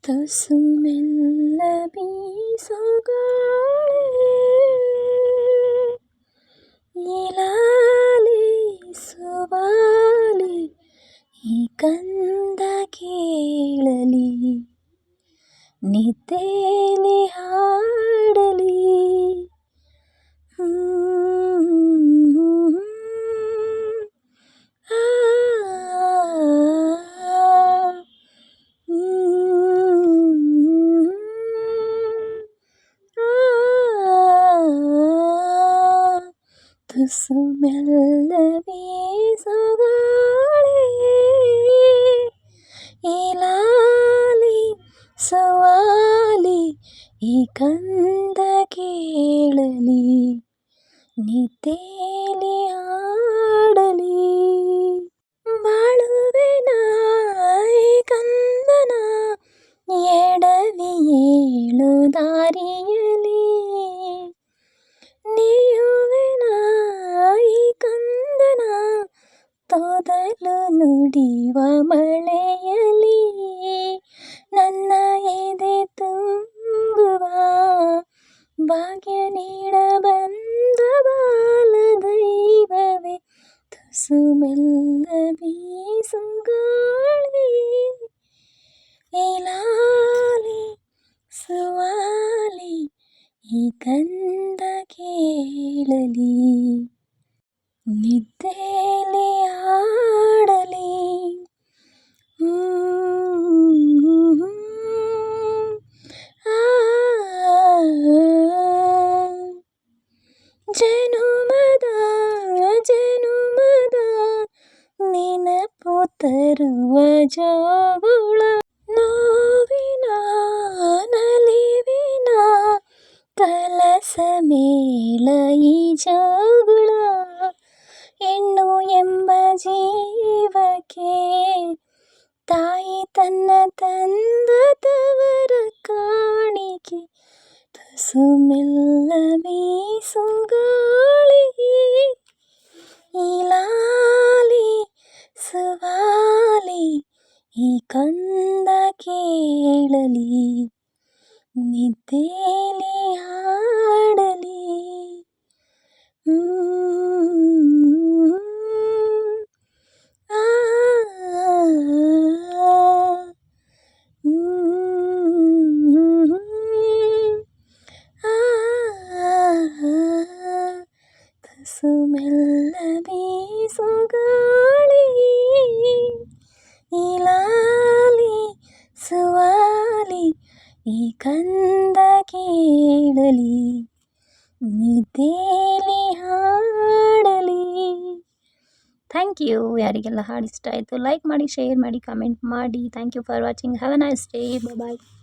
ತುಸು ಮೆಲ್ಲ ಬೀಸೋ ಗಾಳಿ ಇಲಾಲಿಸುವಾಲಿ ಈ ಕಂದ ಕೇಳಲಿ ನಿದ್ದೆಲಿ ಹಾಡಲಿ ತುಸು ಮೆಲ್ಲ ಬೀಸೋ ಗಾಳಿ ಇಲಾಲಿಸುವಾಲಿ ಈ ಕಂದ ಕೇಳಲಿ ನಿದ್ದೆಲಿ ಆಡಲಿ ಬಾಳುವೆನ ಈ ಕಂದನ ಎಡವಿ ಏಳು ದಾರಿಯಲಿ ನೀಯುವೆನ ಈ ಕಂದನ ತೊದಲು ನುಡಿವ ಮಳೆಯಲಿ ನನ್ನ ಎದೆ ತುಂಬುವ ಭಾಗ್ಯ ನೀಡ ಬಂದ ಬಾಲ ದೈವವೇ ತುಸು ಮೆಲ್ಲ ಬೀಸು ಗಾಳಿ ಇಲಾಲಿಸುವಾಲಿ ಈ ಕಂದ ಕೇಳಲಿ ನಿದ್ದೆಲಿ ಆಡಲಿ ಜನುಮದ ಜನುಮದ ನೆನಪು ತರುವ ಜೋಗುಳ ನೋವಿನ ನಲಿವಿನ ಕಲಸ ಮೇಳ ಈ ಜೋಗುಳ ಹೆಣ್ಣು ಎಂಬ ಜೀವಕ್ಕೆ ತಾಯಿ ತನ್ನ ತಂದ ತವರ ಕಾಣಿಕೆ ತುಸು ಮೆಲ್ಲ ಬೀಸು ಗಾಳಿ ಇಲಾಲಿಸುವಾಲಿ ಈ ಕಂದ ಕೇಳಲಿ ನಿದ್ದೆಲಿ ಹಾಡಲಿ ತುಸು ಮೆಲ್ಲ ಬೀಸು ಗಾಳಿ ಇಲಾಲಿಸುವಾಲಿ ಈ ಕಂದ ಕೇಳಲಿ ನಿದ್ದೆಲಿ ಹಾಡಲಿ. Thank you. ಯಾರಿಗೆಲ್ಲ ಹಾಡು ಇಷ್ಟ ಆಯಿತು ಲೈಕ್ ಮಾಡಿ, ಶೇರ್ ಮಾಡಿ, ಕಮೆಂಟ್ ಮಾಡಿ. Thank you for watching. Have a nice day. Bye.